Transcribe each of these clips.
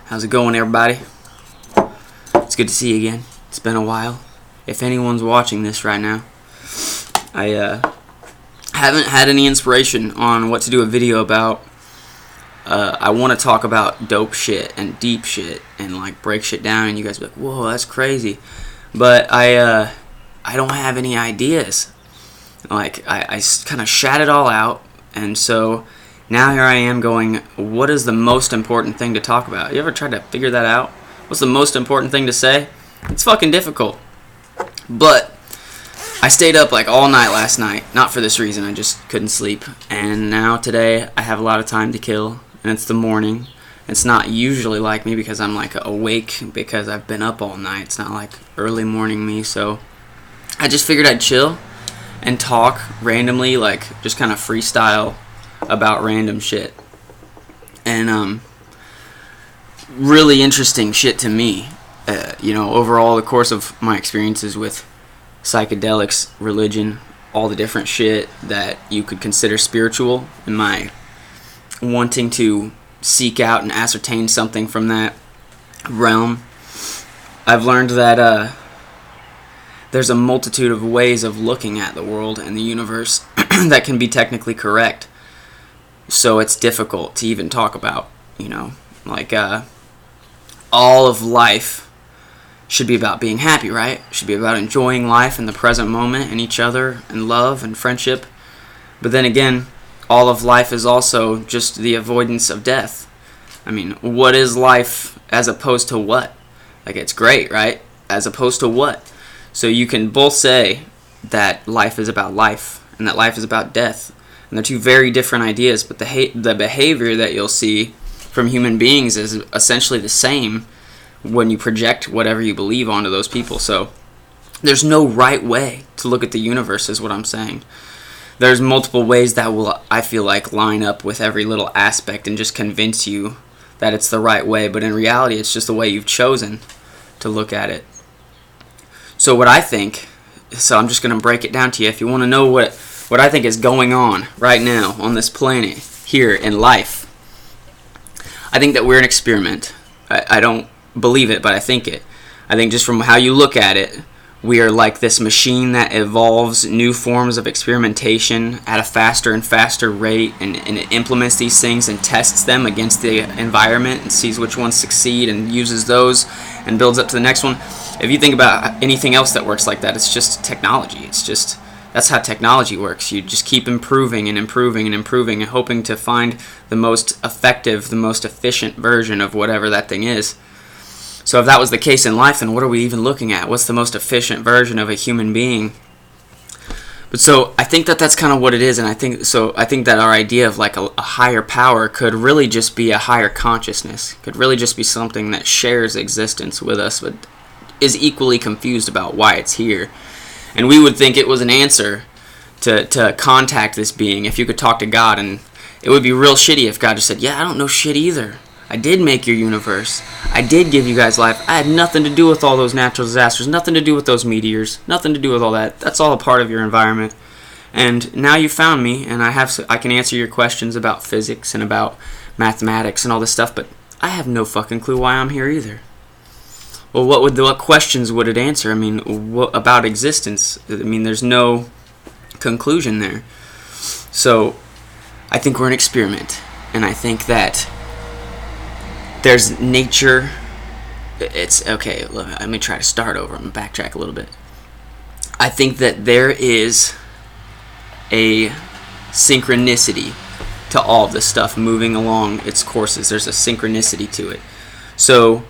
How's it going, everybody? It's good to see you again. It's been a while. If anyone's watching this right now, I haven't had any inspiration on what to do a video about. I want to talk about dope shit and deep shit and like break shit down, and you guys be like, "Whoa, that's crazy," but I don't have any ideas. Like I kind of shat it all out, and so now here I am going, what is the most important thing to talk about? You ever tried to figure that out? What's the most important thing to say? It's fucking difficult. But I stayed up like all night last night. Not for this reason, I just couldn't sleep. And now today I have a lot of time to kill, and it's the morning. It's not usually like me because I'm like awake because I've been up all night. It's not like early morning me, so I just figured I'd chill and talk randomly, like just kind of freestyle about random shit. And really interesting shit to me. Overall, the course of my experiences with psychedelics, religion, all the different shit that you could consider spiritual, and my wanting to seek out and ascertain something from that realm, I've learned that there's a multitude of ways of looking at the world and the universe that can be technically correct. So it's difficult to even talk about, all of life should be about being happy, right? Should be about enjoying life and the present moment and each other and love and friendship. But then again, all of life is also just the avoidance of death. I mean, what is life as opposed to what? Like, it's great, right? As opposed to what? So you can both say that life is about life and that life is about death. And they're two very different ideas, but the behavior that you'll see from human beings is essentially the same when you project whatever you believe onto those people. So there's no right way to look at the universe, is what I'm saying. There's multiple ways that will, I feel like, line up with every little aspect and just convince you that it's the right way, but in reality it's just the way you've chosen to look at it. So what I think, so I'm just going to break it down to you. If you want to know what I think is going on right now on this planet, here in life, I think that we're an experiment. I don't believe it, but I think it. I think just from how you look at it, we are like this machine that evolves new forms of experimentation at a faster and faster rate, and it implements these things and tests them against the environment and sees which ones succeed and uses those and builds up to the next one. If you think about anything else that works like that, it's just technology. That's how technology works. You just keep improving and improving and improving and hoping to find the most effective, the most efficient version of whatever that thing is. So if that was the case in life, then what are we even looking at? What's the most efficient version of a human being? But so I think that that's kind of what it is, and I think that our idea of like a higher power could really just be a higher consciousness. Could really just be something that shares existence with us, but is equally confused about why it's here. And we would think it was an answer to contact this being if you could talk to God, and it would be real shitty if God just said, "Yeah, I don't know shit either. I did make your universe. I did give you guys life. I had nothing to do with all those natural disasters, nothing to do with those meteors, nothing to do with all that. That's all a part of your environment. And now you found me, and I can answer your questions about physics and about mathematics and all this stuff, but I have no fucking clue why I'm here either." Well, what questions would it answer? I mean, what about existence? I mean, there's no conclusion there. So I think we're an experiment, and I think that there's nature. It's okay. Let me try to start over. I'm gonna backtrack a little bit. I think that there is a synchronicity to all of this stuff moving along its courses. There's a synchronicity to it. So,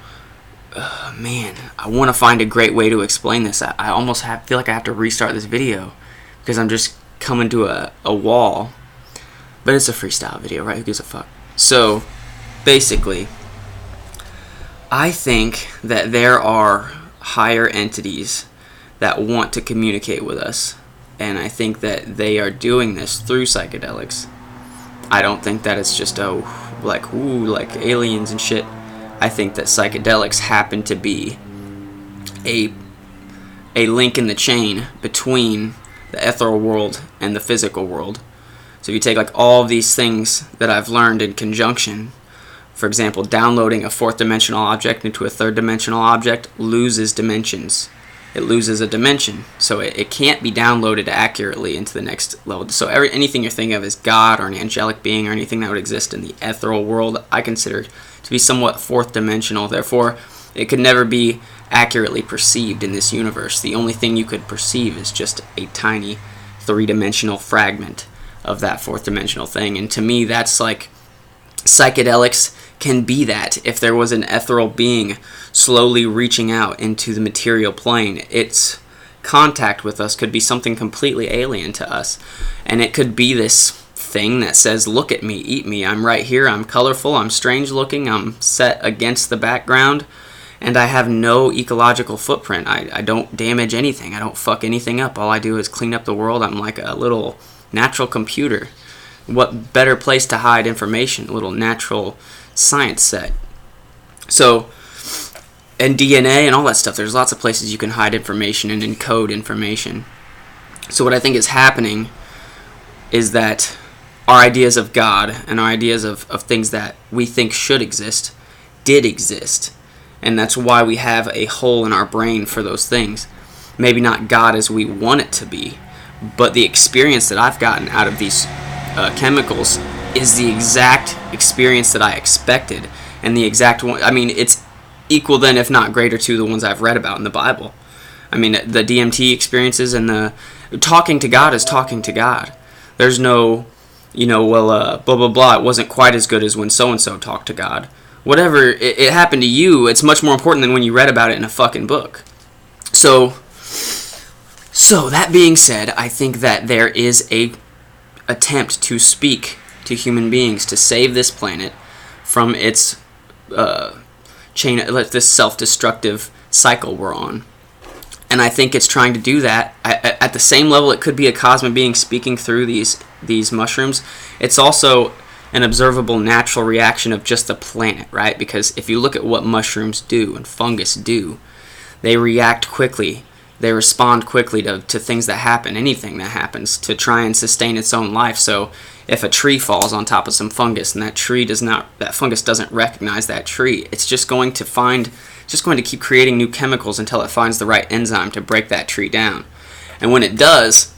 man, I want to find a great way to explain this. I almost feel like I have to restart this video because I'm just coming to a wall. But it's a freestyle video, right? Who gives a fuck? So, basically, I think that there are higher entities that want to communicate with us, and I think that they are doing this through psychedelics. I don't think that it's just like aliens and shit. I think that psychedelics happen to be a link in the chain between the ethereal world and the physical world. So if you take like all of these things that I've learned in conjunction, For example, downloading a fourth dimensional object into a third dimensional object loses dimensions. It loses a dimension, so it can't be downloaded accurately into the next level. So anything you're thinking of as God or an angelic being or anything that would exist in the ethereal world, I consider to be somewhat fourth dimensional. Therefore, it could never be accurately perceived in this universe. The only thing you could perceive is just a tiny three-dimensional fragment of that fourth dimensional thing. And to me, that's like psychedelics can be that. If there was an ethereal being slowly reaching out into the material plane, its contact with us could be something completely alien to us. And it could be this thing that says, look at me, eat me, I'm right here, I'm colorful, I'm strange looking, I'm set against the background, and I have no ecological footprint. I don't damage anything, I don't fuck anything up, all I do is clean up the world. I'm like a little natural computer. What better place to hide information? A little natural science set. So, and DNA and all that stuff, there's lots of places you can hide information and encode information. So what I think is happening is that our ideas of God and our ideas of things that we think should exist did exist. And that's why we have a hole in our brain for those things. Maybe not God as we want it to be, but the experience that I've gotten out of these chemicals is the exact experience that I expected, and the exact one. I mean, it's equal then, if not greater, to the ones I've read about in the Bible. I mean, the DMT experiences and the talking to God is talking to God. There's no, blah blah blah. It wasn't quite as good as when so and so talked to God. Whatever it happened to you, it's much more important than when you read about it in a fucking book. So that being said, I think that there is a attempt to speak to human beings to save this planet from its this self-destructive cycle we're on. And I think it's trying to do that at the same level. It could be a cosmic being speaking through these mushrooms. It's also an observable natural reaction of just the planet, right? Because if you look at what mushrooms do and fungus do, they react quickly. They respond quickly to things that happen, anything that happens, to try and sustain its own life. So if a tree falls on top of some fungus and that fungus doesn't recognize that tree, it's just going to keep creating new chemicals until it finds the right enzyme to break that tree down. And when it does,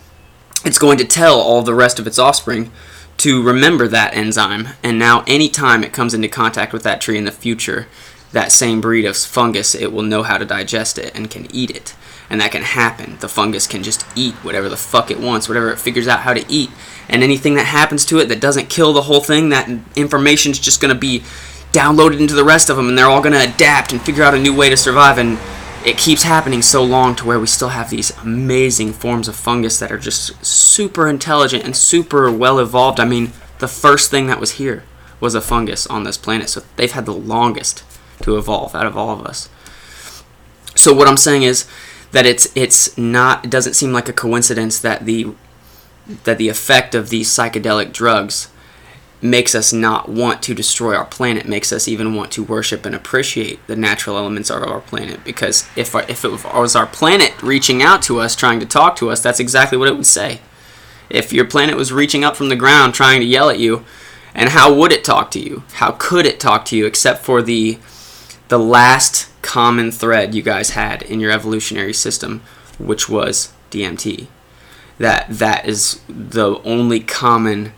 it's going to tell all the rest of its offspring to remember that enzyme. And now anytime it comes into contact with that tree in the future, that same breed of fungus, it will know how to digest it and can eat it. And that can happen. The fungus can just eat whatever the fuck it wants, whatever it figures out how to eat. And anything that happens to it that doesn't kill the whole thing, that information's just going to be downloaded into the rest of them, and they're all going to adapt and figure out a new way to survive. And it keeps happening so long to where we still have these amazing forms of fungus that are just super intelligent and super well evolved. I mean, the first thing that was here was a fungus on this planet, so they've had the longest to evolve out of all of us. So what I'm saying is that it doesn't seem like a coincidence that the effect of these psychedelic drugs makes us not want to destroy our planet, makes us even want to worship and appreciate the natural elements of our planet. Because if it was our planet reaching out to us, trying to talk to us, that's exactly what it would say. If your planet was reaching up from the ground trying to yell at you, and how would it talk to you? How could it talk to you except for the last common thread you guys had in your evolutionary system, which was DMT? That is the only common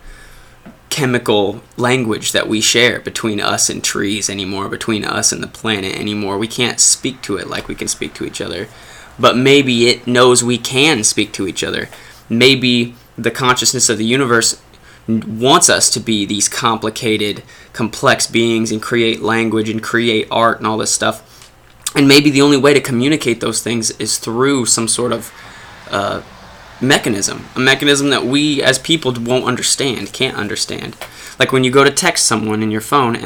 chemical language that we share between us and trees anymore, between us and the planet anymore. We can't speak to it like we can speak to each other, but maybe it knows we can speak to each other. Maybe the consciousness of the universe wants us to be these complicated, complex beings and create language and create art and all this stuff. And maybe the only way to communicate those things is through some sort of mechanism, a mechanism that we as people won't understand, can't understand. Like when you go to text someone in your phone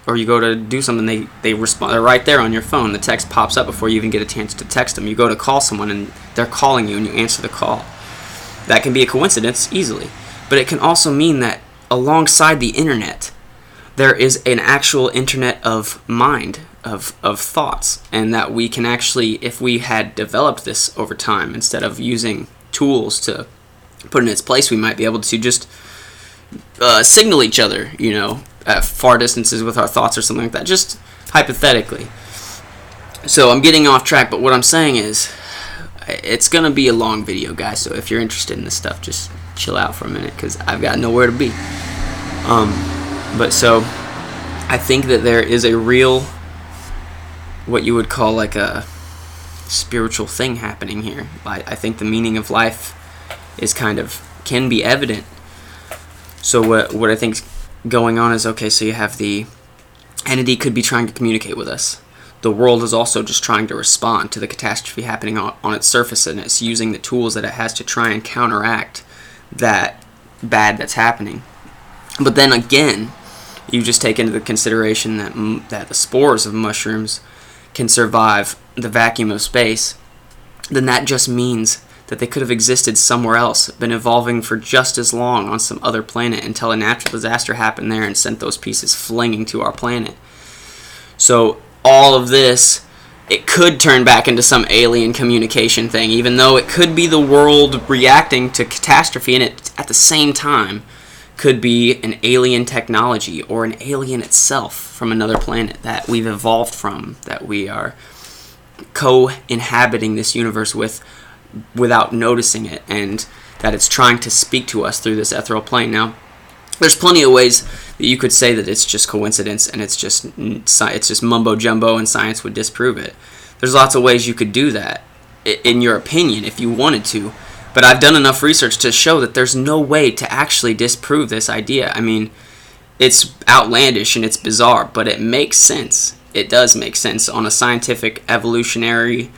or you go to do something, they respond, they're right there on your phone. The text pops up before you even get a chance to text them. You go to call someone and they're calling you and you answer the call. That can be a coincidence easily, but it can also mean that alongside the internet, there is an actual internet of mind, of thoughts, and that we can actually, if we had developed this over time, instead of using tools to put in its place, we might be able to just signal each other, at far distances with our thoughts or something like that, just hypothetically. So I'm getting off track, but what I'm saying is it's going to be a long video, guys, so if you're interested in this stuff, just chill out for a minute because I've got nowhere to be. But so I think that there is a real, what you would call like a spiritual thing happening here. I think the meaning of life is can be evident. So what I think's going on is, okay, so you have the entity could be trying to communicate with us. The world is also just trying to respond to the catastrophe happening on its surface, and it's using the tools that it has to try and counteract that bad that's happening. But then again, you just take into consideration that the spores of mushrooms can survive the vacuum of space, then that just means that they could have existed somewhere else, been evolving for just as long on some other planet until a natural disaster happened there and sent those pieces flinging to our planet. So all of this, it could turn back into some alien communication thing, even though it could be the world reacting to catastrophe, and it at the same time could be an alien technology or an alien itself from another planet that we've evolved from, that we are co-inhabiting this universe with without noticing it, and that it's trying to speak to us through this ethereal plane. Now, there's plenty of ways that you could say that it's just coincidence and it's just mumbo jumbo and science would disprove it. There's lots of ways you could do that, in your opinion, if you wanted to. But I've done enough research to show that there's no way to actually disprove this idea. I mean, it's outlandish and it's bizarre, but it makes sense. It does make sense on a scientific, evolutionary,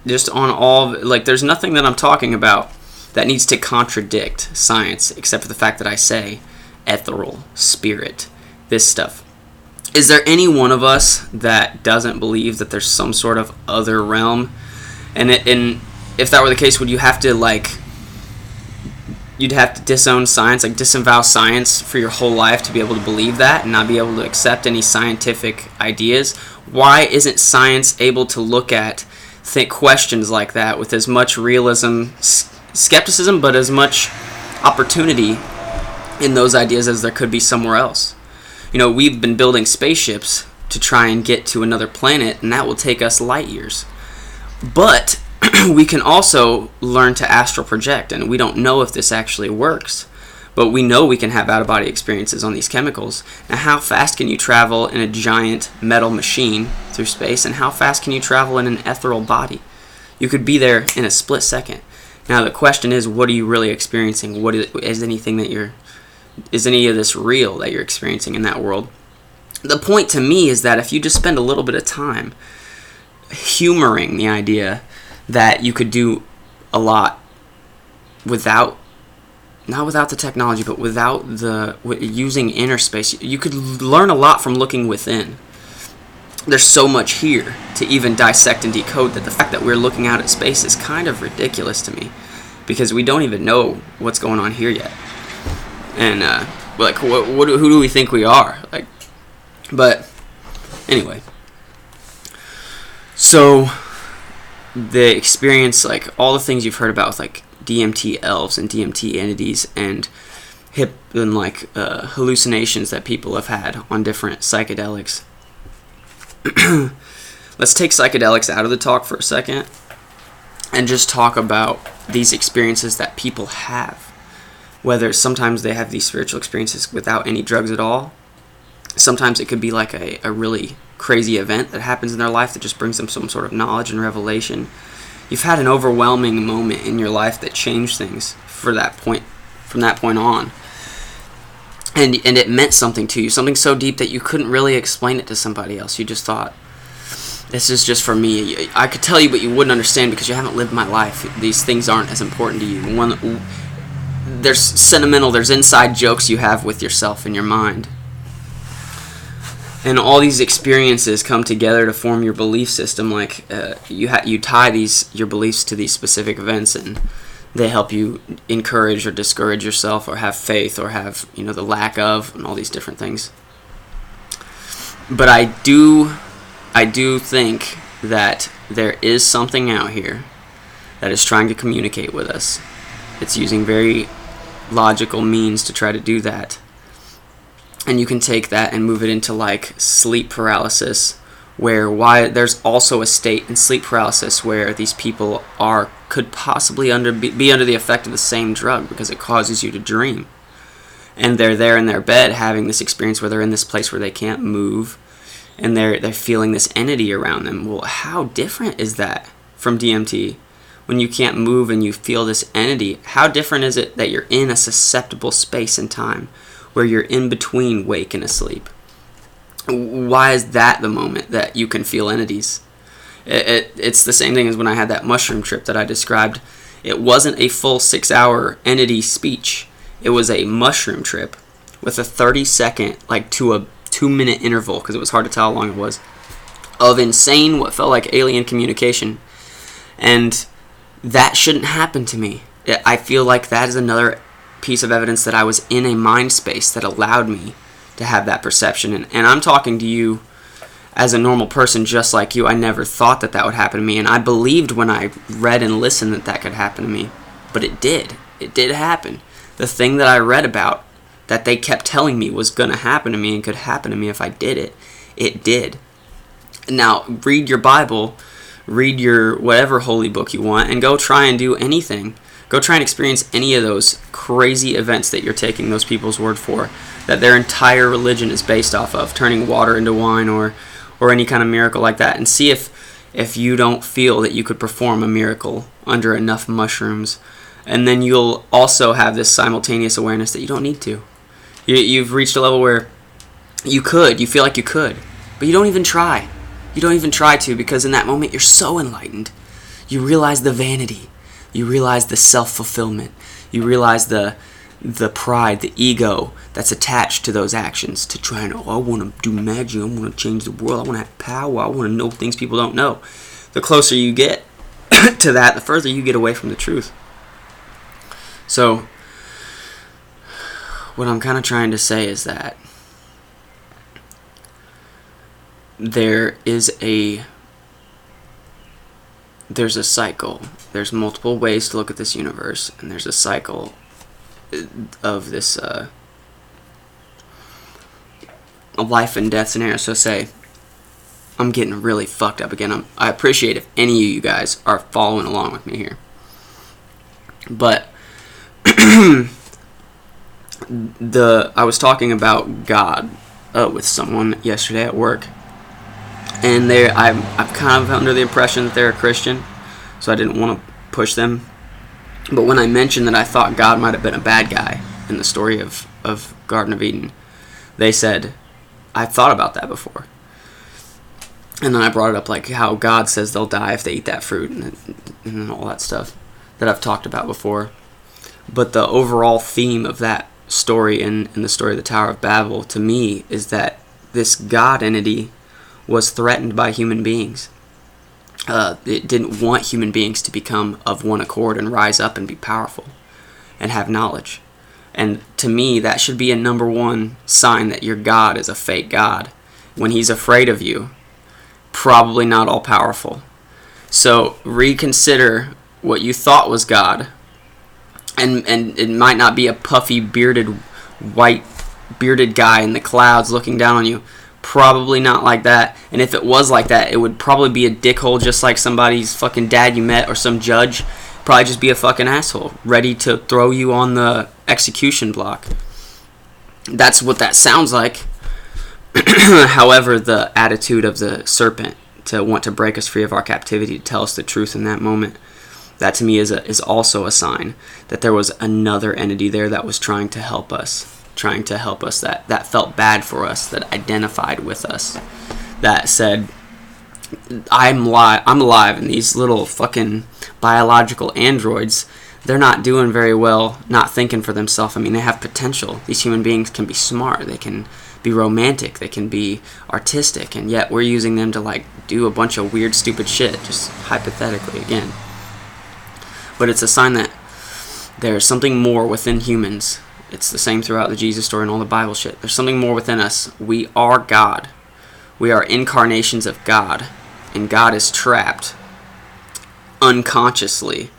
just on all, like, there's nothing that I'm talking about that needs to contradict science, except for the fact that I say ethereal, spirit, this stuff. Is there any one of us that doesn't believe that there's some sort of other realm? And if that were the case, would you have to, like, you'd have to disown science, like disavow science for your whole life to be able to believe that and not be able to accept any scientific ideas? Why isn't science able to look at questions like that with as much realism, skepticism, but as much opportunity in those ideas as there could be somewhere else? You know, we've been building spaceships to try and get to another planet, and that will take us light years. But we can also learn to astral project, and we don't know if this actually works, but we know we can have out-of-body experiences on these chemicals. Now, how fast can you travel in a giant metal machine through space, and how fast can you travel in an ethereal body? You could be there in a split second. Now, the question is, what are you really experiencing? Is any of this real that you're experiencing in that world? The point to me is that if you just spend a little bit of time humoring the idea that you could do a lot without, not without the technology, but without using inner space, you could learn a lot from looking within. There's so much here to even dissect and decode that the fact that we're looking out at space is kind of ridiculous to me, because we don't even know what's going on here yet. And like, who do we think we are? Like, but anyway, so the experience, like all the things you've heard about with like DMT elves and DMT entities and hallucinations that people have had on different psychedelics. Let's take psychedelics out of the talk for a second and just talk about these experiences that people have. Whether sometimes they have these spiritual experiences without any drugs at all. Sometimes it could be like a really crazy event that happens in their life that just brings them some sort of knowledge and revelation. You've had an overwhelming moment in your life that changed things from that point on. And it meant something to you, something so deep that you couldn't really explain it to somebody else. You just thought, this is just for me. I could tell you, but you wouldn't understand because you haven't lived my life. These things aren't as important to you. There's sentimental, there's inside jokes you have with yourself in your mind. And all these experiences come together to form your belief system. Like you tie your beliefs to these specific events, and they help you encourage or discourage yourself, or have faith, or have the lack of, and all these different things. But I do think that there is something out here that is trying to communicate with us. It's using very logical means to try to do that. And you can take that and move it into like sleep paralysis, where there's also a state in sleep paralysis where these people could possibly be under the effect of the same drug, because it causes you to dream. And they're there in their bed having this experience where they're in this place where they can't move, and they're feeling this entity around them. Well, how different is that from DMT? When you can't move and you feel this entity, how different is it that you're in a susceptible space and time where you're in between wake and asleep? Why is that the moment that you can feel entities? It's the same thing as when I had that mushroom trip that I described. It wasn't a full 6-hour entity speech. It was a mushroom trip with a 30-second, like to a 2-minute interval, because it was hard to tell how long it was, of insane, what felt like alien communication. And that shouldn't happen to me. I feel like that is another piece of evidence that I was in a mind space that allowed me to have that perception. And I'm talking to you as a normal person just like you. I never thought that would happen to me, and I believed when I read and listened that could happen to me. But it did. It did happen. The thing that I read about that they kept telling me was going to happen to me and could happen to me if I did it, it did. Now, read your Bible, read your whatever holy book you want, and go try and do anything. Go try and experience any of those crazy events that you're taking those people's word for, that their entire religion is based off of, turning water into wine or any kind of miracle like that, and see if you don't feel that you could perform a miracle under enough mushrooms. And then you'll also have this simultaneous awareness that you don't need to. You've reached a level where you feel like you could, but you don't even try. You don't even try to, because in that moment you're so enlightened. You realize the vanity. You realize the self-fulfillment. You realize the pride, the ego that's attached to those actions, to try and, I want to do magic, I want to change the world, I want to have power, I want to know things people don't know. The closer you get to that, the further you get away from the truth. So, what I'm kind of trying to say is that there's a cycle. There's multiple ways to look at this universe, and there's a cycle of this a life and death scenario. So say I'm getting really fucked up again. I appreciate if any of you guys are following along with me here. But I was talking about God with someone yesterday at work, and I'm kind of under the impression that they're a Christian, so I didn't want to push them. But when I mentioned that I thought God might have been a bad guy in the story of Garden of Eden, they said, I've thought about that before. And then I brought it up, like how God says they'll die if they eat that fruit, and all that stuff that I've talked about before. But the overall theme of that story and the story of the Tower of Babel, to me, is that this God entity was threatened by human beings. It didn't want human beings to become of one accord and rise up and be powerful and have knowledge. And to me, that should be a number one sign that your God is a fake God. When he's afraid of you, probably not all powerful. So reconsider what you thought was God. And it might not be a puffy, white bearded guy in the clouds looking down on you. Probably not like that. And if it was like that, it would probably be a dickhole just like somebody's fucking dad you met or some judge. Probably just be a fucking asshole, ready to throw you on the execution block. That's what that sounds like. However, the attitude of the serpent to want to break us free of our captivity, to tell us the truth in that moment, that to me is also a sign that there was another entity there that was trying to help us, that felt bad for us, that identified with us, that said, I'm alive, and these little fucking biological androids, they're not doing very well, not thinking for themselves. I mean, they have potential. These human beings can be smart, they can be romantic, they can be artistic, and yet we're using them to like do a bunch of weird, stupid shit, just hypothetically again. But it's a sign that there's something more within humans. It's the same throughout the Jesus story and all the Bible shit. There's something more within us. We are God. We are incarnations of God. And God is trapped unconsciously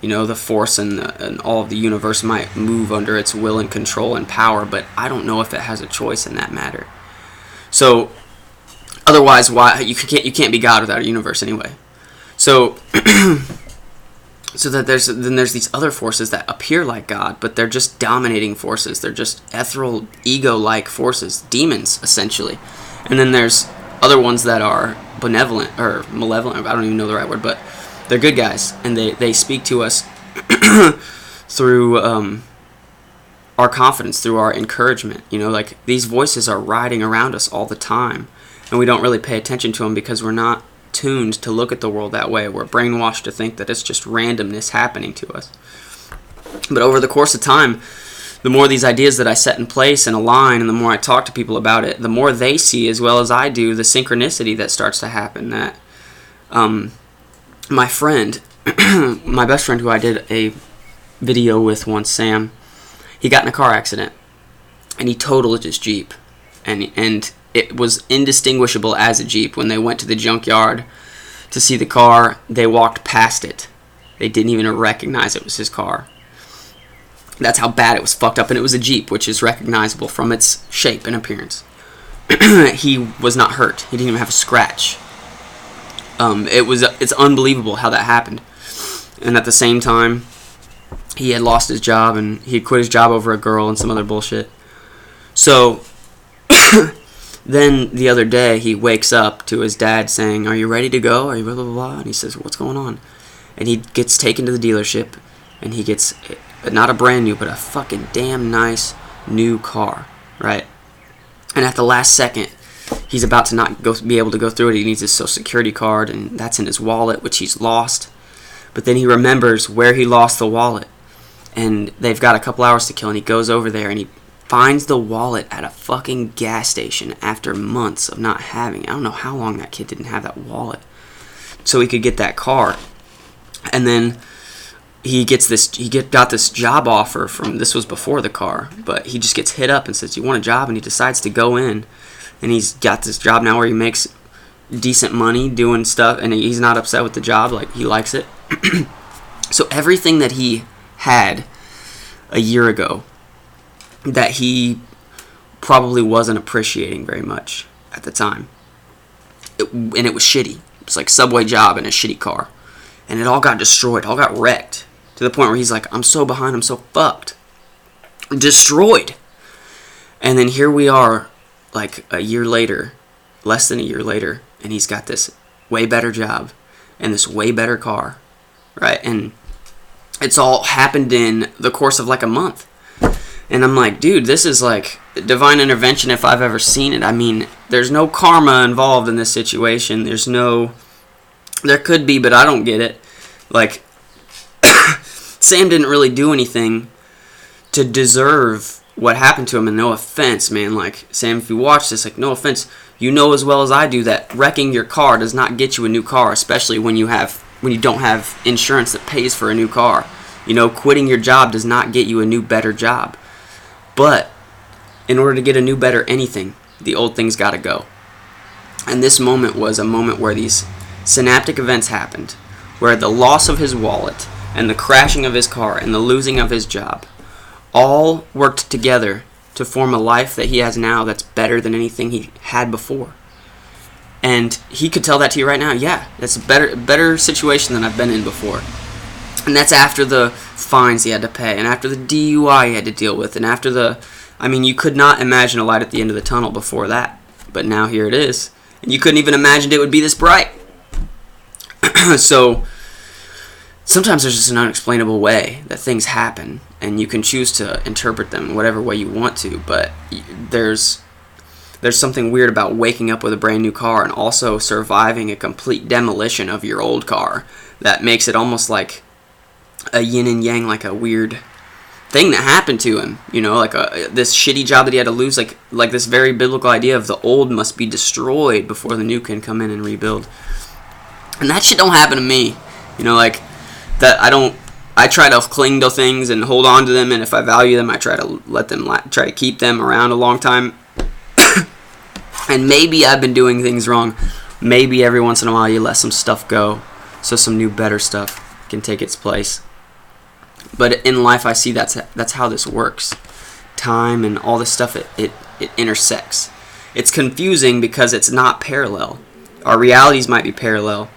You know, the force and all of the universe might move under its will and control and power, but I don't know if it has a choice in that matter. So, otherwise, why you can't be God without a universe anyway. So, so that there's these other forces that appear like God, but they're just dominating forces. They're just ethereal, ego-like forces, demons essentially. And then there's other ones that are benevolent or malevolent. I don't even know the right word, but they're good guys, and they speak to us through our confidence, through our encouragement. You know, like these voices are riding around us all the time, and we don't really pay attention to them because we're not tuned to look at the world that way. We're brainwashed to think that it's just randomness happening to us. But over the course of time, the more these ideas that I set in place and align, and the more I talk to people about it, the more they see, as well as I do, the synchronicity that starts to happen. That my friend, my best friend who I did a video with once, Sam, he got in a car accident, and he totaled his Jeep, and it was indistinguishable as a Jeep. When they went to the junkyard to see the car, they walked past it. They didn't even recognize it was his car. That's how bad it was fucked up, and it was a Jeep, which is recognizable from its shape and appearance. He was not hurt. He didn't even have a scratch. It's unbelievable how that happened. And at the same time, he had lost his job, and he had quit his job over a girl and some other bullshit. So then the other day, he wakes up to his dad saying, "Are you ready to go? Are you blah, blah, blah?" And he says, "What's going on?" And he gets taken to the dealership, and he gets not a brand new, but a fucking damn nice new car, right? And at the last second, he's about to not be able to go through it. He needs his social security card, and that's in his wallet, which he's lost. But then he remembers where he lost the wallet, and they've got a couple hours to kill, and he goes over there, and he finds the wallet at a fucking gas station after months of not having it. I don't know how long that kid didn't have that wallet so he could get that car. And then he got this job offer from, this was before the car, but he just gets hit up and says, "You want a job?" And he decides to go in, and he's got this job now where he makes decent money doing stuff, and he's not upset with the job. Like, he likes it. So everything that he had a year ago that he probably wasn't appreciating very much at the time, and it was shitty. It was like Subway job and a shitty car, and it all got destroyed, all got wrecked, to the point where he's like, "I'm so behind, I'm so fucked." Destroyed. And then here we are, like a year later, less than a year later, and he's got this way better job and this way better car, right? And it's all happened in the course of like a month. And I'm like, dude, this is like divine intervention if I've ever seen it. I mean, there's no karma involved in this situation. There could be, but I don't get it. Like, Sam didn't really do anything to deserve what happened to him. And no offense, man. Like, Sam, if you watch this, like, no offense. You know as well as I do that wrecking your car does not get you a new car, especially when you don't have insurance that pays for a new car. You know, quitting your job does not get you a new, better job. But in order to get a new, better anything, the old thing's got to go. And this moment was a moment where these synaptic events happened, where the loss of his wallet and the crashing of his car and the losing of his job all worked together to form a life that he has now that's better than anything he had before. And he could tell that to you right now. Yeah, that's a better situation than I've been in before. And that's after the fines he had to pay, and after the DUI he had to deal with, and after you could not imagine a light at the end of the tunnel before that. But now here it is. And you couldn't even imagine it would be this bright. So sometimes there's just an unexplainable way that things happen, and you can choose to interpret them in whatever way you want to, but there's something weird about waking up with a brand new car and also surviving a complete demolition of your old car that makes it almost like a yin and yang, like a weird thing that happened to him, you know, like this shitty job that he had to lose, like this very biblical idea of the old must be destroyed before the new can come in and rebuild. And that shit don't happen to me, you know, like that. I try to cling to things and hold on to them, and if I value them, I try to keep them around a long time. And maybe I've been doing things wrong. Maybe every once in a while you let some stuff go so some new, better stuff can take its place. But in life, I see that's how this works. Time and all this stuff, it intersects. It's confusing because it's not parallel. Our realities might be parallel,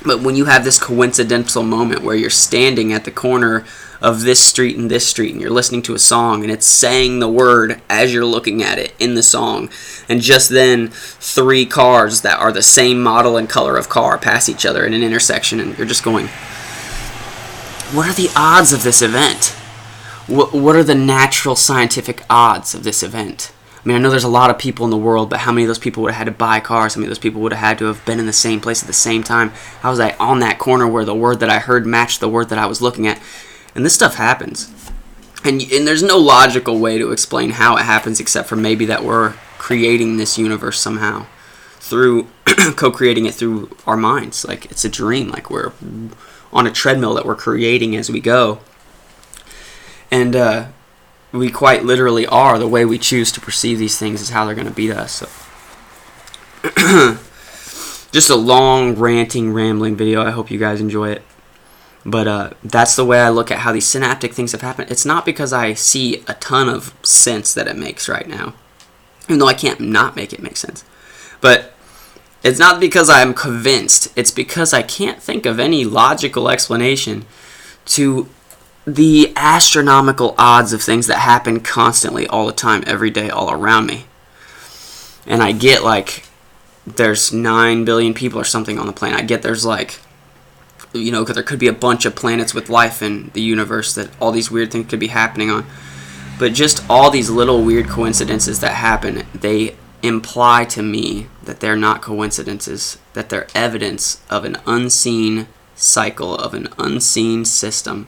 but when you have this coincidental moment where you're standing at the corner of this street and you're listening to a song and it's saying the word as you're looking at it in the song, and just then 3 cars that are the same model and color of car pass each other in an intersection, and you're just going, what are the odds of this event? What are the natural scientific odds of this event? I mean, I know there's a lot of people in the world, but how many of those people would have had to buy cars? How many of those people would have had to have been in the same place at the same time? How was I on that corner where the word that I heard matched the word that I was looking at? And this stuff happens. And there's no logical way to explain how it happens except for maybe that we're creating this universe somehow through co-creating it through our minds. Like it's a dream, like we're on a treadmill that we're creating as we go. And we quite literally are. The way we choose to perceive these things is how they're going to be to us. So. Just a long, ranting, rambling video. I hope you guys enjoy it. But that's the way I look at how these synaptic things have happened. It's not because I see a ton of sense that it makes right now, even though I can't not make it make sense. But it's not because I'm convinced. It's because I can't think of any logical explanation to the astronomical odds of things that happen constantly, all the time, every day, all around me. And I get like there's 9 billion people or something on the planet. I get there's like, you know, 'cause there could be a bunch of planets with life in the universe that all these weird things could be happening on. But just all these little weird coincidences that happen, they imply to me that they're not coincidences, that they're evidence of an unseen cycle, of an unseen system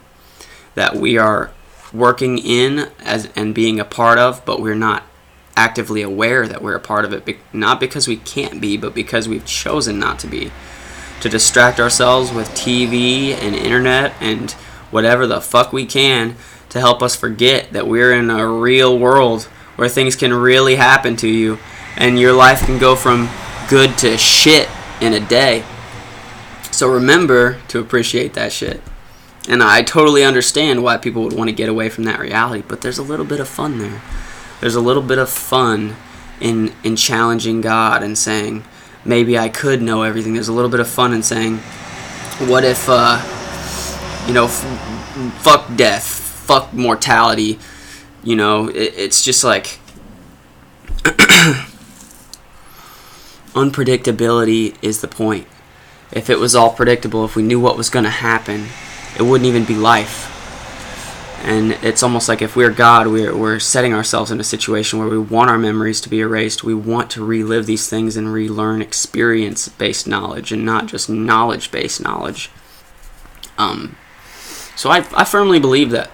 that we are working in and being a part of, but we're not actively aware that we're a part of it, not because we can't be, but because we've chosen not to be, to distract ourselves with TV and internet and whatever the fuck we can to help us forget that we're in a real world where things can really happen to you and your life can go from good to shit in a day. So remember to appreciate that shit. And I totally understand why people would want to get away from that reality, but there's a little bit of fun there. There's a little bit of fun in challenging God and saying, maybe I could know everything. There's a little bit of fun in saying, what if, fuck death, fuck mortality, it's just like, unpredictability is the point. If it was all predictable, if we knew what was going to happen, it wouldn't even be life. And it's almost like if we're God, we're setting ourselves in a situation where we want our memories to be erased. We want to relive these things and relearn experience-based knowledge and not just knowledge-based knowledge. So I firmly believe that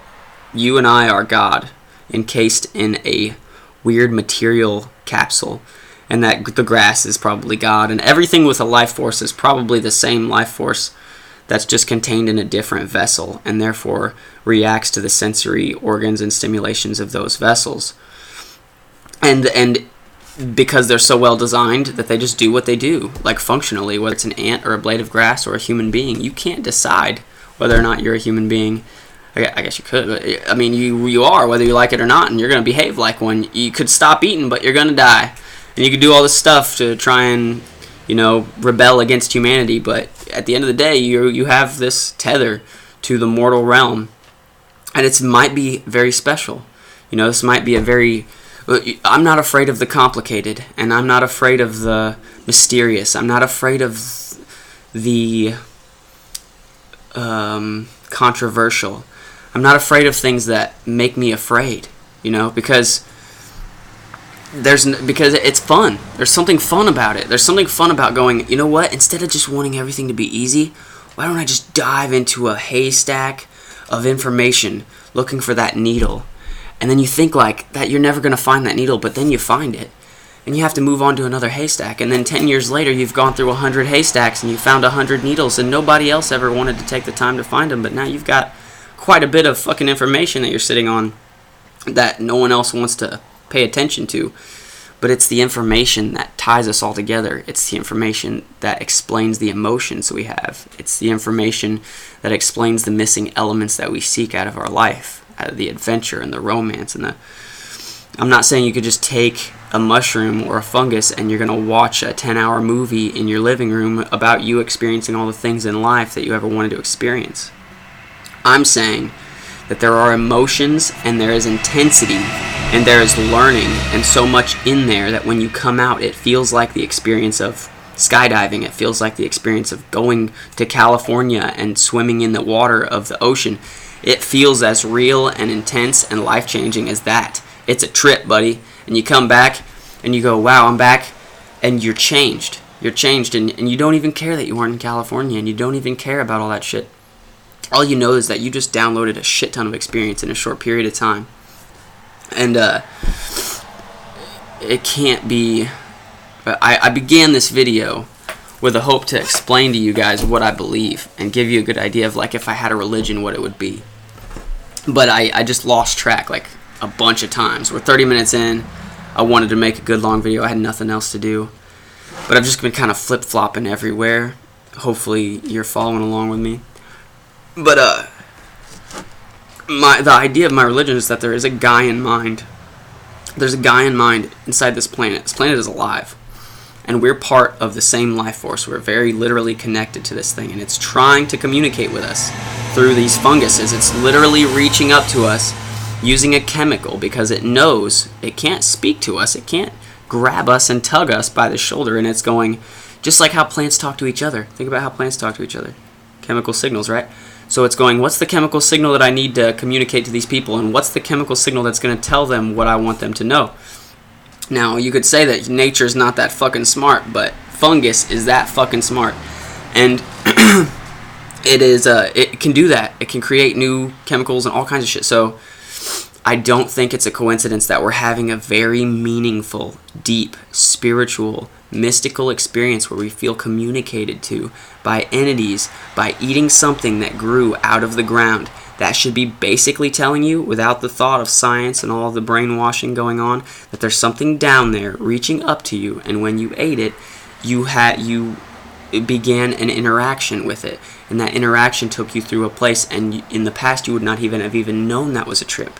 you and I are God, encased in a weird material capsule, and that the grass is probably God, and everything with a life force is probably the same life force that's just contained in a different vessel, and therefore reacts to the sensory organs and stimulations of those vessels. And because they're so well designed that they just do what they do, like functionally, whether it's an ant or a blade of grass or a human being. You can't decide whether or not you're a human being. I guess you could, but I mean, you are, whether you like it or not, and you're going to behave like one. You could stop eating, but you're going to die. And you could do all this stuff to try and, rebel against humanity, but at the end of the day, you have this tether to the mortal realm, and it might be very special. This might be I'm not afraid of the complicated, and I'm not afraid of the mysterious. I'm not afraid of the controversial. I'm not afraid of things that make me afraid, because it's fun. There's something fun about it. There's something fun about going, you know what? Instead of just wanting everything to be easy, why don't I just dive into a haystack of information looking for that needle? And then you think like that you're never going to find that needle, but then you find it. And you have to move on to another haystack. And then 10 years later, you've gone through 100 haystacks and you found 100 needles, and nobody else ever wanted to take the time to find them. But now you've got quite a bit of fucking information that you're sitting on that no one else wants to pay attention to. but it's the information that ties us all together. It's the information that explains the emotions we have. It's the information that explains the missing elements that we seek out of our life, out of the adventure and the romance and the... I'm not saying you could just take a mushroom or a fungus and you're going to watch a 10-hour movie in your living room about you experiencing all the things in life that you ever wanted to experience. I'm saying that there are emotions and there is intensity and there is learning and so much in there that when you come out, it feels like the experience of skydiving. It feels like the experience of going to California and swimming in the water of the ocean. It feels as real and intense and life-changing as that. It's a trip, buddy. And you come back and you go, wow, I'm back, and you're changed. You're changed, and you don't even care that you weren't in California, and you don't even care about all that shit. All you know is that you just downloaded a shit ton of experience in a short period of time. And it can't be... I began this video with a hope to explain to you guys what I believe and give you a good idea of, like, if I had a religion, what it would be. But I just lost track, like, a bunch of times. We're 30 minutes in. I wanted to make a good long video. I had nothing else to do. But I've just been kind of flip-flopping everywhere. Hopefully you're following along with me. But the idea of my religion is that there is a guy in mind. There's a guy in mind inside this planet. This planet is alive. And we're part of the same life force. We're very literally connected to this thing. And it's trying to communicate with us through these funguses. It's literally reaching up to us using a chemical because it knows it can't speak to us. It can't grab us and tug us by the shoulder. And it's going, just like how plants talk to each other. Think about how plants talk to each other. Chemical signals, right? So it's going, what's the chemical signal that I need to communicate to these people? And what's the chemical signal that's going to tell them what I want them to know? Now, you could say that nature's not that fucking smart, but fungus is that fucking smart. And it can do that. It can create new chemicals and all kinds of shit. So I don't think it's a coincidence that we're having a very meaningful, deep, spiritual, mystical experience where we feel communicated to by entities by eating something that grew out of the ground. That should be basically telling you, without the thought of science and all of the brainwashing going on, that there's something down there reaching up to you, and when you ate it, you began an interaction with it, and that interaction took you through a place, and in the past you would not even have known that was a trip.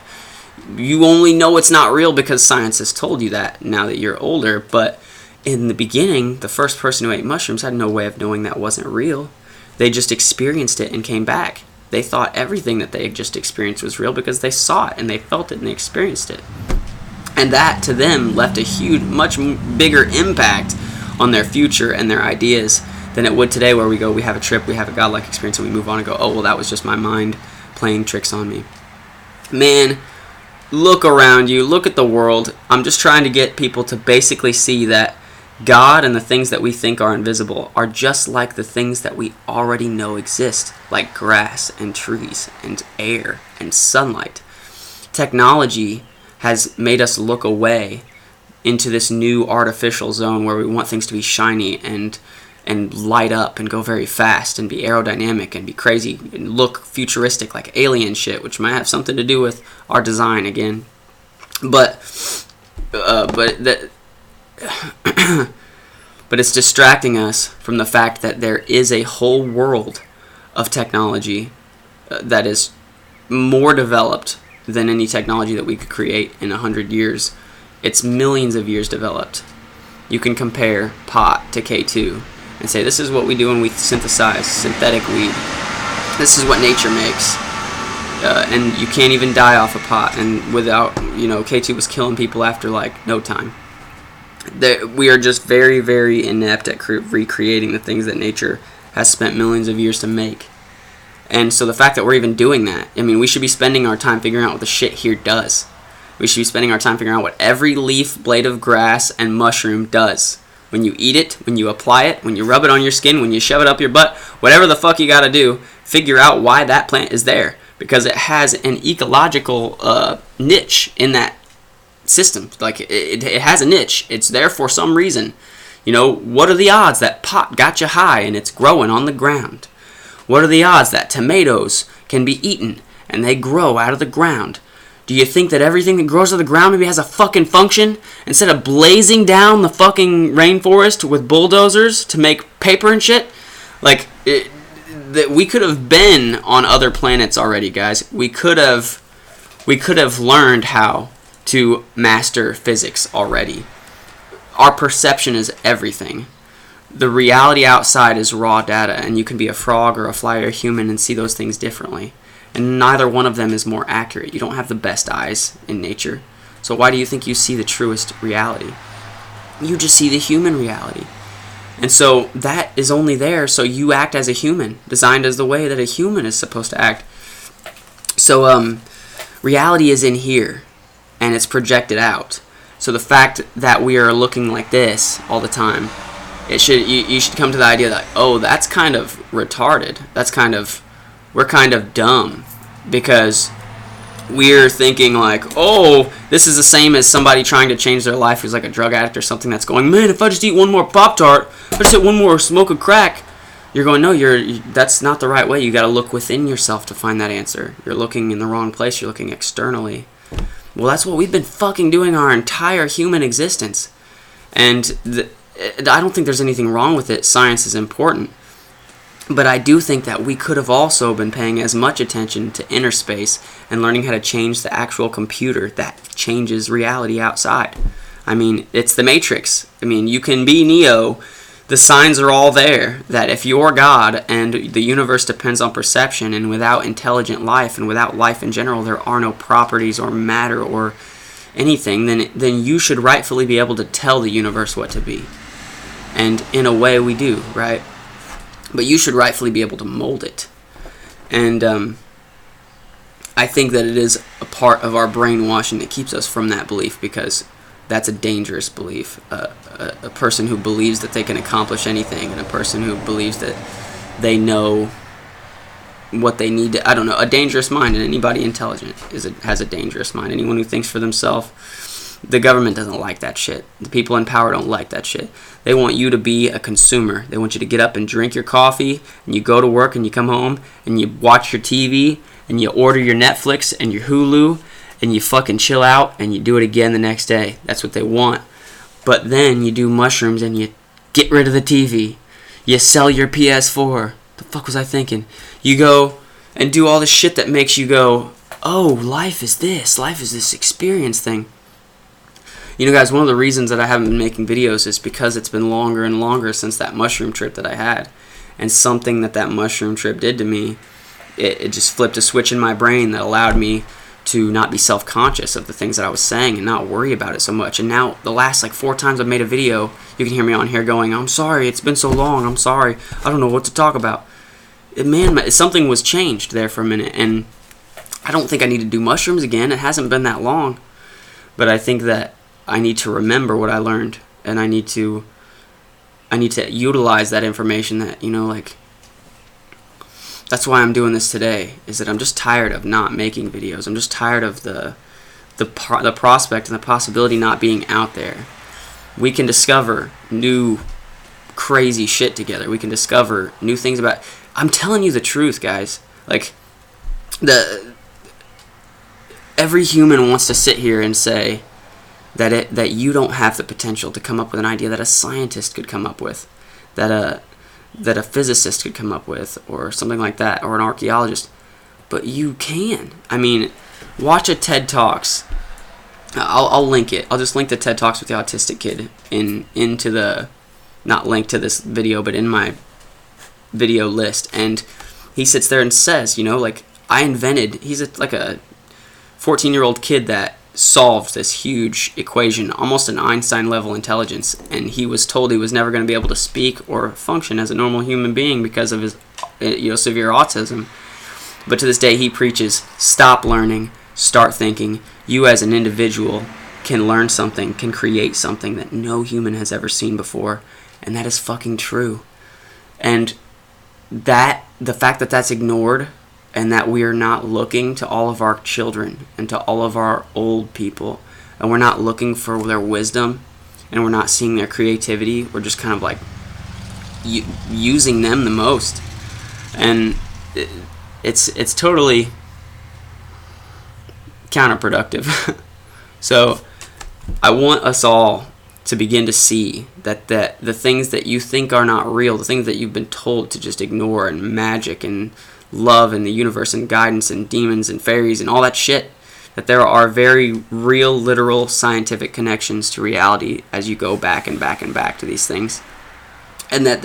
You only know it's not real because science has told you that now that you're older, but in the beginning, the first person who ate mushrooms had no way of knowing that wasn't real. They just experienced it and came back. They thought everything that they had just experienced was real because they saw it and they felt it and they experienced it. And that, to them, left a huge, much bigger impact on their future and their ideas than it would today, where we go, we have a trip, we have a godlike experience, and we move on and go, oh, well, that was just my mind playing tricks on me. Man, look around you, look at the world. I'm just trying to get people to basically see that God and the things that we think are invisible are just like the things that we already know exist, like grass and trees and air and sunlight. Technology has made us look away into this new artificial zone where we want things to be shiny and light up and go very fast and be aerodynamic and be crazy and look futuristic like alien shit, which might have something to do with our design again. But it's distracting us from the fact that there is a whole world of technology that is more developed than any technology that we could create in 100 years. It's millions of years developed. You can compare pot to K2 and say, this is what we do when we synthesize synthetic weed. This is what nature makes. And you can't even die off a pot. And without, K2 was killing people after, no time. We are just very, very inept at recreating the things that nature has spent millions of years to make. And so the fact that we're even doing that, we should be spending our time figuring out what the shit here does. We should be spending our time figuring out what every leaf, blade of grass, and mushroom does. When you eat it, when you apply it, when you rub it on your skin, when you shove it up your butt, whatever the fuck you gotta do, figure out why that plant is there. Because it has an ecological niche in that system. It has a niche. It's there for some reason. What are the odds that pot got you high and it's growing on the ground? What are the odds that tomatoes can be eaten and they grow out of the ground? Do you think that everything that grows to the ground maybe has a fucking function? Instead of blazing down the fucking rainforest with bulldozers to make paper and shit? Like, that we could have been on other planets already, guys. We could have learned how to master physics already. Our perception is everything. The reality outside is raw data, and you can be a frog or a fly or a human and see those things differently. And neither one of them is more accurate. You don't have the best eyes in nature. So why do you think you see the truest reality? You just see the human reality. And so that is only there so you act as a human, designed as the way that a human is supposed to act. So reality is in here, and it's projected out. So the fact that we are looking like this all the time, you should come to the idea that, oh, that's kind of retarded. We're kind of dumb, because we're thinking like, oh, this is the same as somebody trying to change their life who's like a drug addict or something, that's going, man, if I just eat one more Pop-Tart, if I just hit one more smoke of crack, you're going, no, that's not the right way. You got to look within yourself to find that answer. You're looking in the wrong place. You're looking externally. Well, that's what we've been fucking doing our entire human existence. And I don't think there's anything wrong with it. Science is important. But I do think that we could have also been paying as much attention to inner space and learning how to change the actual computer that changes reality outside. I mean, it's the Matrix. I mean, you can be Neo. The signs are all there that if you're God and the universe depends on perception, and without intelligent life and without life in general, there are no properties or matter or anything, then you should rightfully be able to tell the universe what to be. And in a way we do, right? But you should rightfully be able to mold it. And I think that it is a part of our brainwashing that keeps us from that belief, because that's a dangerous belief. A person who believes that they can accomplish anything, and a person who believes that they know what they need to, I don't know, a dangerous mind. And anybody intelligent has a dangerous mind. Anyone who thinks for themselves. The government doesn't like that shit. The people in power don't like that shit. They want you to be a consumer. They want you to get up and drink your coffee, and you go to work, and you come home, and you watch your TV, and you order your Netflix and your Hulu, and you fucking chill out, and you do it again the next day. That's what they want. But then you do mushrooms, and you get rid of the TV. You sell your PS4. The fuck was I thinking? You go and do all the shit that makes you go, oh, life is this. Life is this experience thing. You know, guys, one of the reasons that I haven't been making videos is because it's been longer and longer since that mushroom trip that I had. And something that mushroom trip did to me, it just flipped a switch in my brain that allowed me to not be self-conscious of the things that I was saying and not worry about it so much. And now, the last 4 times I've made a video, you can hear me on here going, I'm sorry, it's been so long, I'm sorry, I don't know what to talk about. Man, something was changed there for a minute, and I don't think I need to do mushrooms again. It hasn't been that long. But I think that I need to remember what I learned, and I need to utilize that information that, that's why I'm doing this today, is that I'm just tired of not making videos. I'm just tired of the prospect and the possibility not being out there. We can discover new crazy shit together. We can discover new things about, I'm telling you the truth, guys. Every human wants to sit here and say that you don't have the potential to come up with an idea that a scientist could come up with, that a physicist could come up with, or something like that, or an archaeologist. But you can. I mean, watch a TED Talks. I'll link it. I'll just link the TED Talks with the autistic kid into the, not link to this video, but in my video list. And he sits there and says, I invented, he's a 14-year-old kid that solved this huge equation, almost an Einstein-level intelligence, and he was told he was never going to be able to speak or function as a normal human being because of his severe autism. But to this day, he preaches, stop learning, start thinking. You as an individual can learn something, can create something that no human has ever seen before, and that is fucking true. And the fact that that's ignored, and that we are not looking to all of our children and to all of our old people, and we're not looking for their wisdom, and we're not seeing their creativity, we're just kind of using them the most. And it's totally counterproductive. So I want us all to begin to see that the things that you think are not real, the things that you've been told to just ignore, and magic and love and the universe and guidance and demons and fairies and all that shit, that there are very real, literal, scientific connections to reality as you go back and back and back to these things. And that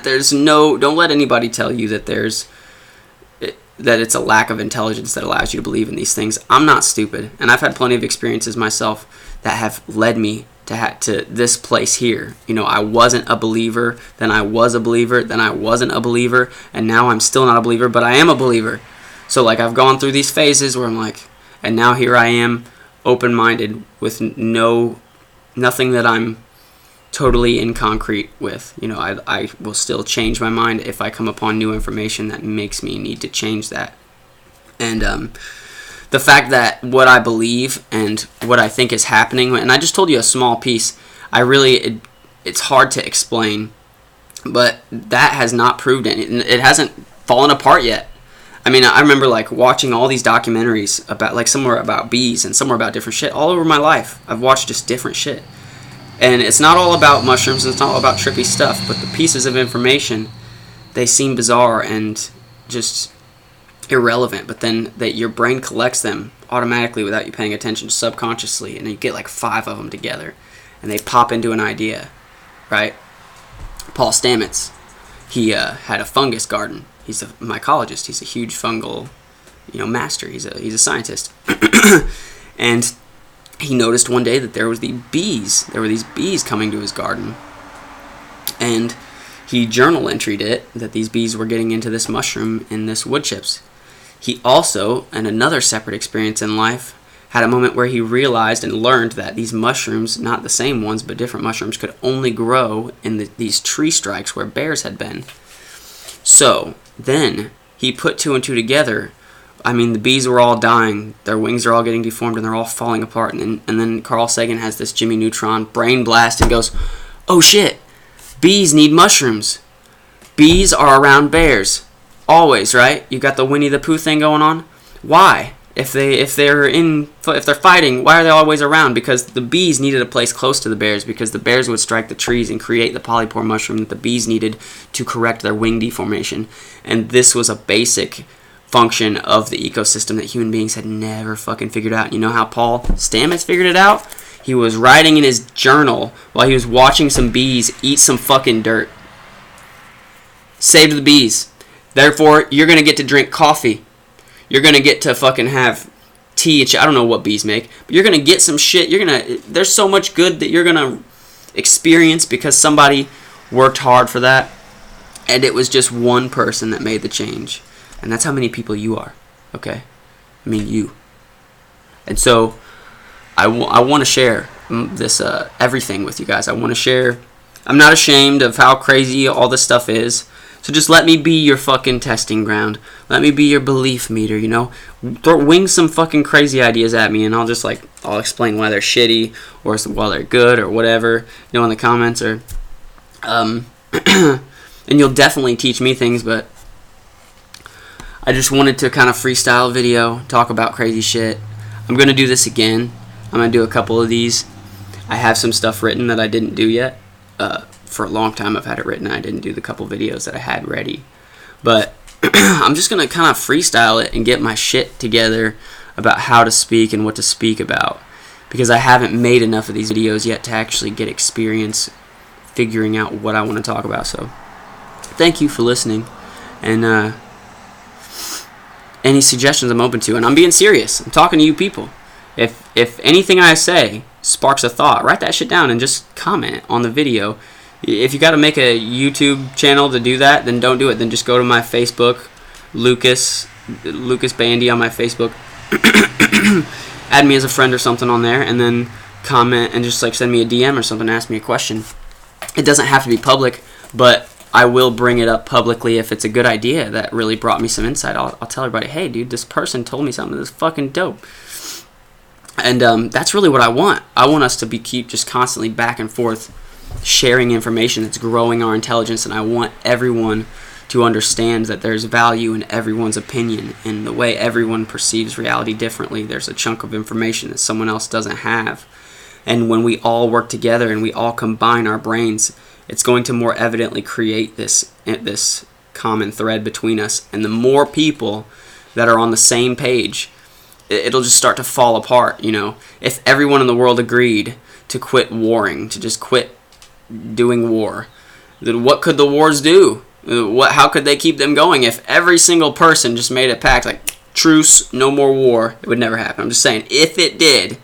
there's no, don't let anybody tell you that that it's a lack of intelligence that allows you to believe in these things. I'm not stupid, and I've had plenty of experiences myself that have led me to this place here. You know, I wasn't a believer, then I was a believer, then I wasn't a believer, and now I'm still not a believer, but I am a believer. So like, I've gone through these phases where I'm like, and now here I am, open-minded, with nothing that I'm totally in concrete with. You know, I will still change my mind if I come upon new information that makes me need to change that. And the fact that what I believe and what I think is happening, and I just told you a small piece, it's hard to explain, but that has not proved it. It hasn't fallen apart yet. I mean, I remember like watching all these documentaries about, like, some were about bees and some were about different shit. All over my life, I've watched just different shit. And it's not all about mushrooms, it's not all about trippy stuff, but the pieces of information, they seem bizarre and just irrelevant, but then that your brain collects them automatically without you paying attention, subconsciously, and you get like 5 of them together, and they pop into an idea, right? Paul Stamets, he had a fungus garden. He's a mycologist. He's a huge fungal, master. He's a scientist. And he noticed one day that there were these bees coming to his garden. And he journal entered it that these bees were getting into this mushroom in this wood chips. He also, in another separate experience in life, had a moment where he realized and learned that these mushrooms, not the same ones, but different mushrooms, could only grow in these tree strikes where bears had been. So then he put 2 and 2 together. I mean, the bees were all dying, their wings are all getting deformed, and they're all falling apart. And then Carl Sagan has this Jimmy Neutron brain blast and goes, oh shit, bees need mushrooms. Bees are around bears. Always, right? You got the Winnie the Pooh thing going on. Why? If they're fighting, why are they always around? Because the bees needed a place close to the bears, because the bears would strike the trees and create the polypore mushroom that the bees needed to correct their wing deformation. And this was a basic function of the ecosystem that human beings had never fucking figured out. You know how Paul Stamets figured it out? He was writing in his journal while he was watching some bees eat some fucking dirt. Saved the bees. Therefore, you're going to get to drink coffee. You're going to get to fucking have tea. I don't know what bees make, but you're going to get some shit. There's so much good that you're going to experience because somebody worked hard for that. And it was just one person that made the change. And that's how many people you are. Okay? I mean, you. And so, I want to share this everything with you guys. I want to share. I'm not ashamed of how crazy all this stuff is. So just let me be your fucking testing ground. Let me be your belief meter, Wing some fucking crazy ideas at me, and I'll explain why they're shitty, or why they're good, or whatever, in the comments, or, and you'll definitely teach me things, but I just wanted to kind of freestyle video, talk about crazy shit. I'm going to do this again. I'm going to do a couple of these. I have some stuff written that I didn't do yet. For a long time I've had it written. I didn't do the couple videos that I had ready. But I'm just going to kind of freestyle it and get my shit together about how to speak and what to speak about. Because I haven't made enough of these videos yet to actually get experience figuring out what I want to talk about. So thank you for listening. And any suggestions I'm open to. And I'm being serious. I'm talking to you people. If anything I say sparks a thought, write that shit down and just comment on the video. If you got to make a YouTube channel to do that, then don't do it. Then just go to my Facebook, Lucas Bandy on my Facebook. Add me as a friend or something on there, and then comment and just send me a DM or something, ask me a question. It doesn't have to be public, but I will bring it up publicly if it's a good idea that really brought me some insight. I'll tell everybody, hey, dude, this person told me something that's fucking dope. And that's really what I want. I want us to keep just constantly back and forth sharing information that's growing our intelligence, and I want everyone to understand that there's value in everyone's opinion and the way everyone perceives reality differently. There's a chunk of information that someone else doesn't have. And when we all work together and we all combine our brains, it's going to more evidently create this common thread between us. And the more people that are on the same page, it'll just start to fall apart. If everyone in the world agreed to quit warring, to just quit doing war, then what could the wars do? How could they keep them going? If every single person just made a pact, like, truce, no more war, it would never happen. I'm just saying, if it did,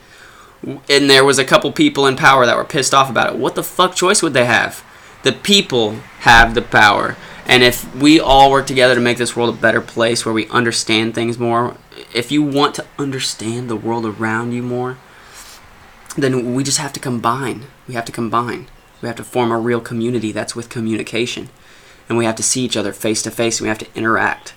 and there was a couple people in power that were pissed off about it, what the fuck choice would they have? The people have the power. And if we all work together to make this world a better place where we understand things more, if you want to understand the world around you more, then we just have to combine. We have to combine. We have to form a real community that's with communication. And we have to see each other face to face, and we have to interact.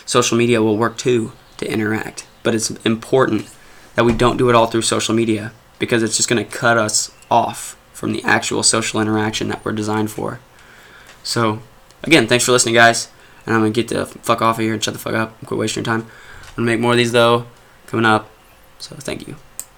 Social media will work too to interact. But it's important that we don't do it all through social media, because it's just going to cut us off from the actual social interaction that we're designed for. So, again, thanks for listening, guys. And I'm going to get the fuck off of here and shut the fuck up and quit wasting your time. I'm going to make more of these, though, coming up. So, thank you.